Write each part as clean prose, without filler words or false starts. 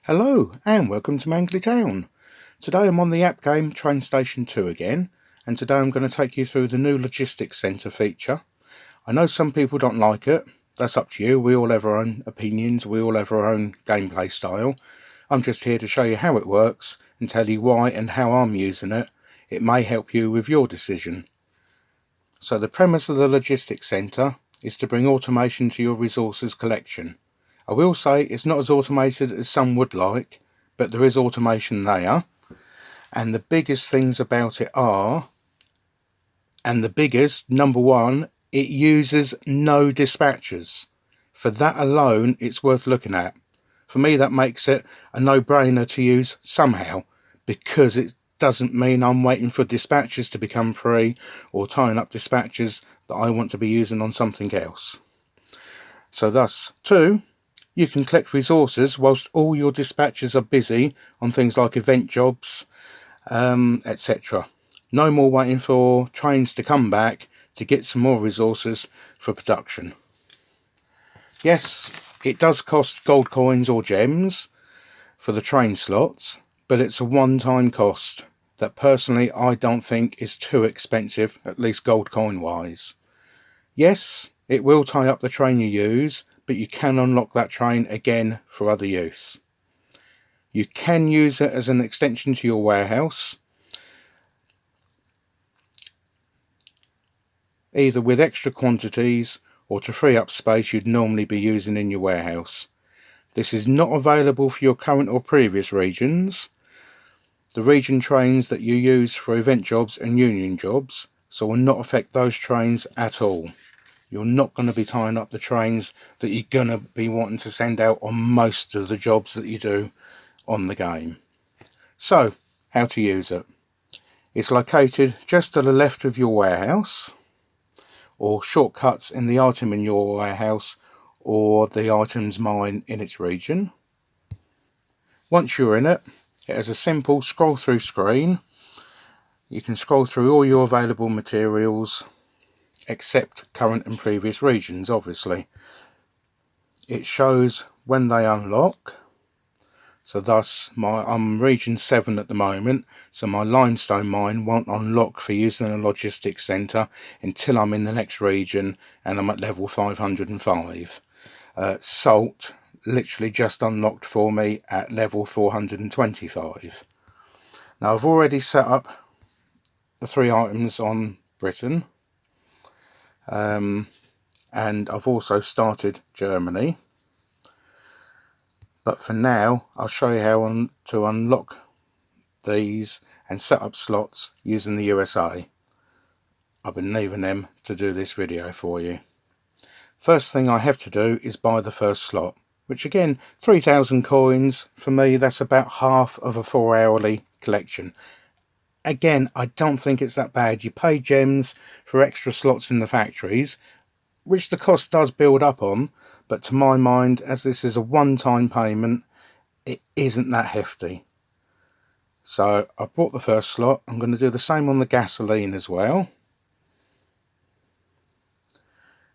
Hello and welcome to Mangley Town. Today I'm on the app game Trainstation 2 again, and today I'm going to take you through the new logistics centre feature. I know some people don't like it, that's up to you. We all have our own opinions, we all have our own gameplay style. I'm just here to show you how it works and tell you why and how I'm using it. It may help you with your decision. So the premise of the logistics centre is to bring automation to your resources collection. I will say it's not as automated as some would like, but there is automation there. And the biggest things about it are, and the biggest, number one, it uses no dispatchers. For that alone, it's worth looking at. For me, that makes it a no-brainer to use somehow, because it doesn't mean I'm waiting for dispatchers to become free or tying up dispatchers that I want to be using on something else. So thus, two, you can collect resources whilst all your dispatchers are busy on things like event jobs, etc. No more waiting for trains to come back to get some more resources for production. Yes, it does cost gold coins or gems for the train slots, but it's a one-time cost that personally I don't think is too expensive, at least gold coin wise. Yes, it will tie up the train you use, but you can unlock that train again for other use. You can use it as an extension to your warehouse, either with extra quantities or to free up space you'd normally be using in your warehouse. This is not available for your current or previous regions. The region trains that you use for event jobs and union jobs, so will not affect those trains at all. You're not going to be tying up the trains that you're going to be wanting to send out on most of the jobs that you do on the game. So, how to use it. It's located just to the left of your warehouse, or shortcuts in the item in your warehouse or the item's mine in its region. Once you're in it, it has a simple scroll through screen. You can scroll through all your available materials except current and previous regions, obviously. It shows when they unlock. So thus, I'm region 7 at the moment, so my limestone mine won't unlock for using a logistics centre until I'm in the next region and I'm at level 505. Salt literally just unlocked for me at level 425. Now I've already set up the 3 items on Britain, and I've also started Germany. But for now, I'll show you how to unlock these and set up slots using the USA. I've been leaving them to do this video for you. First thing I have to do is buy the first slot, which again, 3,000 coins. For me, that's about half of a 4-hourly collection. Again, I don't think it's that bad. You pay gems for extra slots in the factories, which the cost does build up on, but to my mind, as this is a one-time payment, it isn't that hefty. So I bought the first slot. I'm going to do the same on the gasoline as well,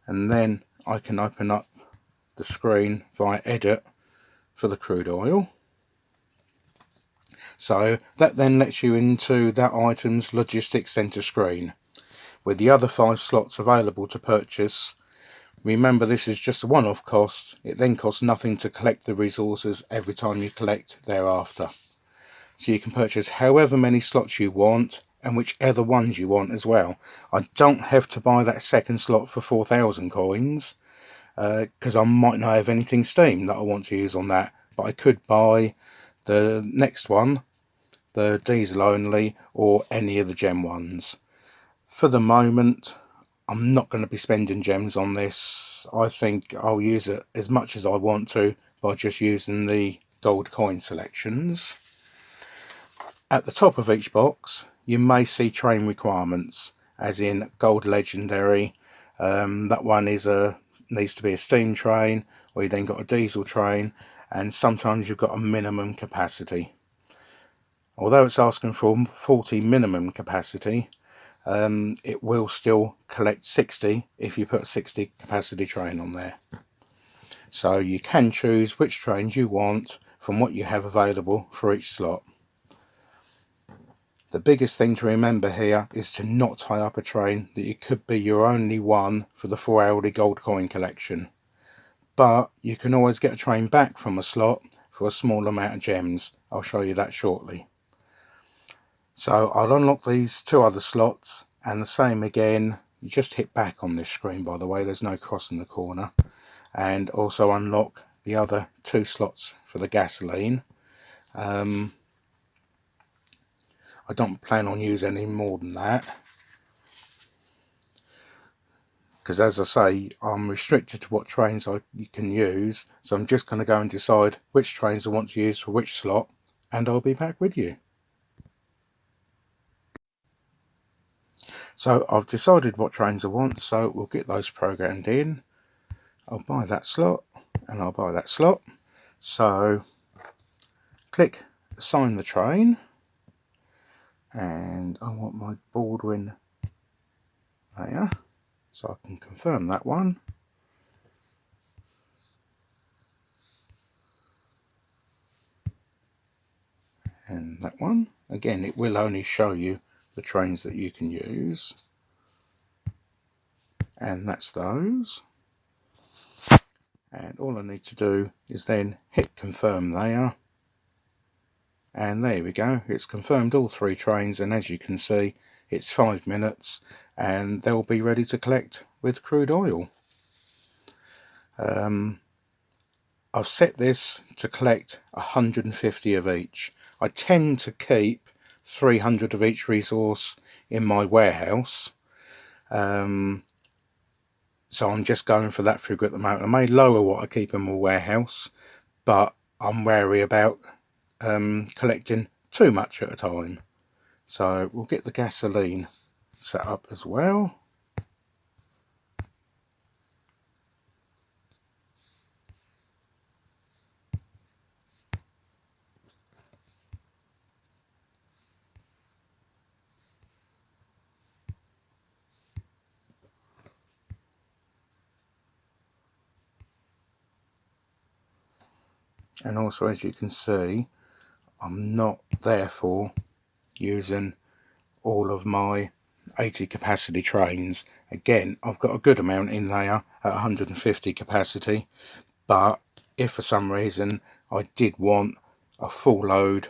and then I can open up the screen via edit for the crude oil. So that then lets you into that item's logistics center screen with the other 5 slots available to purchase. Remember, this is just a one-off cost. It then costs nothing to collect the resources every time you collect thereafter. So you can purchase however many slots you want and whichever ones you want as well. I don't have to buy that second slot for 4,000 coins because I might not have anything Steam that I want to use on that, but I could buy the next one, the diesel only, or any of the gem ones. For the moment, I'm not going to be spending gems on this. I think I'll use it as much as I want to by just using the gold coin selections. At the top of each box, you may see train requirements, as in gold legendary. That one needs to be a steam train, or you then got a diesel train, and sometimes you've got a minimum capacity. Although it's asking for 40 minimum capacity, it will still collect 60 if you put a 60 capacity train on there. So you can choose which trains you want from what you have available for each slot. The biggest thing to remember here is to not tie up a train that it could be your only one for the 4 hourly gold coin collection. But you can always get a train back from a slot for a small amount of gems. I'll show you that shortly. So I'll unlock these 2 other slots, and the same again, you just hit back on this screen, by the way, there's no cross in the corner, and also unlock the other 2 slots for the gasoline. I don't plan on using any more than that, because as I say, I'm restricted to what trains you can use, so I'm just going to go and decide which trains I want to use for which slot, and I'll be back with you. So I've decided what trains I want, so we'll get those programmed in. I'll buy that slot and I'll buy that slot. So click assign the train, and I want my Baldwin there, so I can confirm that one. And that one. Again, it will only show you the trains that you can use. And that's those. And all I need to do is then hit confirm there. And there we go, it's confirmed all 3 trains, and as you can see, it's 5 minutes and they'll be ready to collect with crude oil. I've set this to collect 150 of each. I tend to keep 300 of each resource in my warehouse, so I'm just going for that figure at the moment. I may lower what I keep in my warehouse, but I'm wary about collecting too much at a time. So we'll get the gasoline set up as well. And also, as you can see, I'm not therefore using all of my 80 capacity trains. Again, I've got a good amount in there at 150 capacity, but if for some reason I did want a full load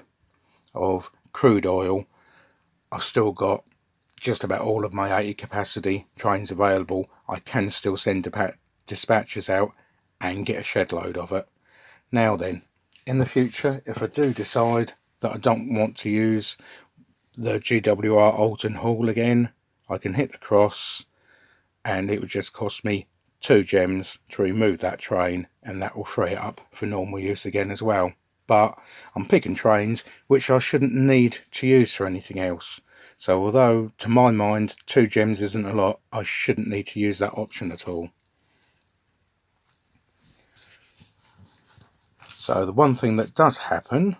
of crude oil, I've still got just about all of my 80 capacity trains available. I can still send dispatchers out and get a shed load of it. Now then, in the future, if I do decide that I don't want to use the GWR Alton Hall again, I can hit the cross and it would just cost me 2 gems to remove that train, and that will free it up for normal use again as well. But I'm picking trains which I shouldn't need to use for anything else. So although to my mind 2 gems isn't a lot, I shouldn't need to use that option at all. So the one thing that does happen,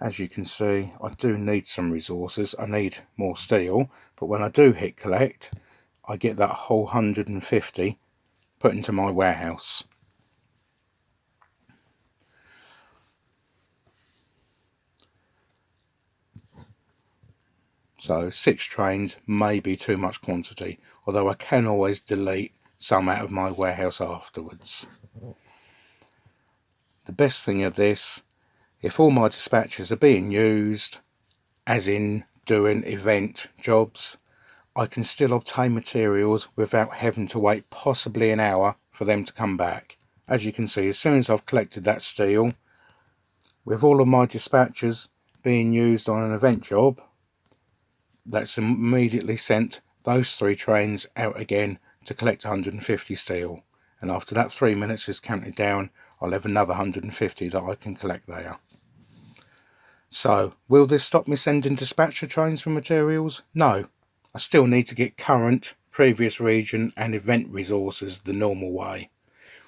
as you can see, I do need some resources. I need more steel, but when I do hit collect, I get that whole 150 put into my warehouse. So 6 trains may be too much quantity, although I can always delete some out of my warehouse afterwards. The best thing of this, if all my dispatchers are being used, as in doing event jobs, I can still obtain materials without having to wait possibly an hour for them to come back. As you can see, as soon as I've collected that steel, with all of my dispatchers being used on an event job, that's immediately sent those 3 trains out again to collect 150 steel, and after that 3 minutes is counted down, I'll have another 150 that I can collect there. So will this stop me sending dispatcher trains for materials? No, I still need to get current, previous region and event resources the normal way,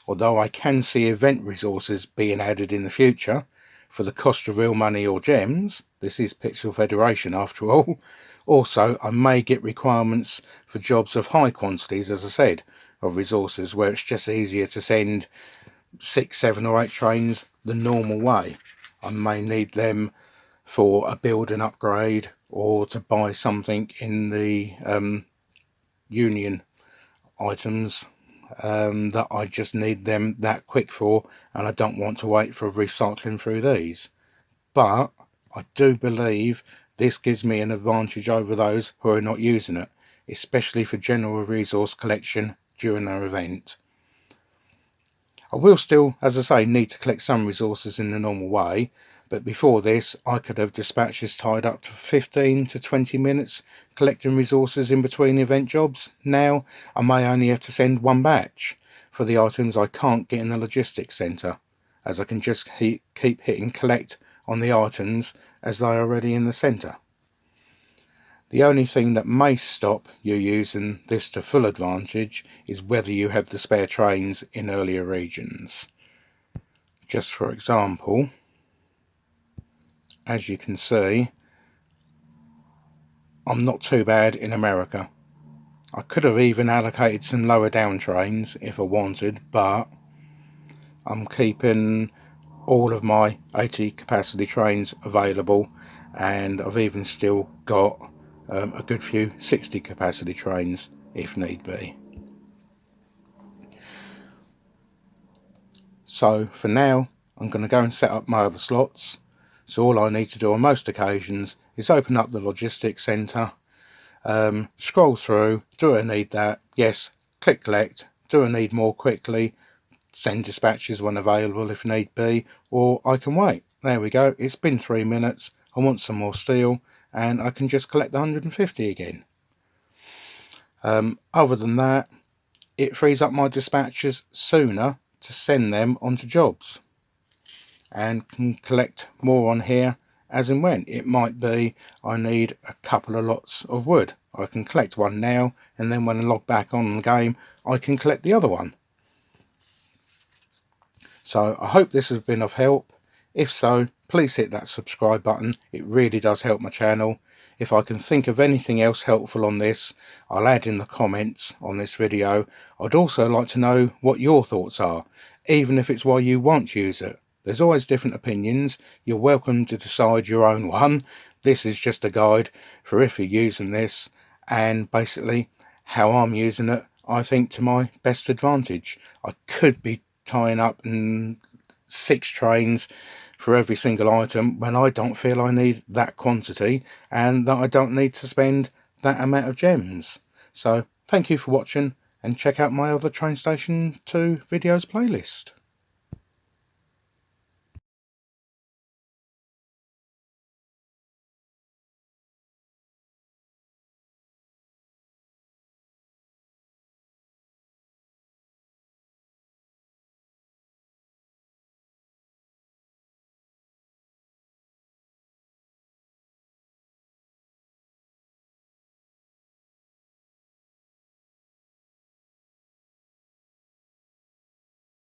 although I can see event resources being added in the future for the cost of real money or gems. This is Pixel Federation after all. Also, I may get requirements for jobs of high quantities, as I said, of resources, where it's just easier to send 6, 7 or 8 trains the normal way. I may need them for a building upgrade or to buy something in the union items that I just need them that quick for, and I don't want to wait for recycling through these. But I do believe this gives me an advantage over those who are not using it, especially for general resource collection during our event. I will still, as I say, need to collect some resources in the normal way, but before this I could have dispatches tied up to 15 to 20 minutes collecting resources in between event jobs. Now I may only have to send one batch for the items I can't get in the logistics centre, as I can just keep hitting collect on the items as they are already in the centre. The only thing that may stop you using this to full advantage is whether you have the spare trains in earlier regions. Just for example, as you can see, I'm not too bad in America. I could have even allocated some lower down trains if I wanted, but I'm keeping all of my 80 capacity trains available, and I've even still got a good few 60 capacity trains if need be. So for now I'm going to go and set up my other slots. So all I need to do on most occasions is open up the logistics centre, scroll through, do I need that? Yes, click collect. Do I need more quickly? Send dispatches when available if need be, or I can wait. There we go, it's been 3 minutes, I want some more steel, and I can just collect the 150 again. Other than that, it frees up my dispatches sooner to send them onto jobs, and can collect more on here as and when. It might be I need a couple of lots of wood. I can collect one now, and then when I log back on the game I can collect the other one. So I hope this has been of help. If so, please hit that subscribe button, it really does help my channel. If I can think of anything else helpful on this, I'll add in the comments on this video. I'd also like to know what your thoughts are, even if it's why you won't use it. There's always different opinions. You're welcome to decide your own one. This is just a guide for if you're using this, and basically how I'm using it, I think, to my best advantage. I could be tying up in 6 trains for every single item when I don't feel I need that quantity, and that I don't need to spend that amount of gems. So thank you for watching, and check out my other Train Station 2 videos playlist.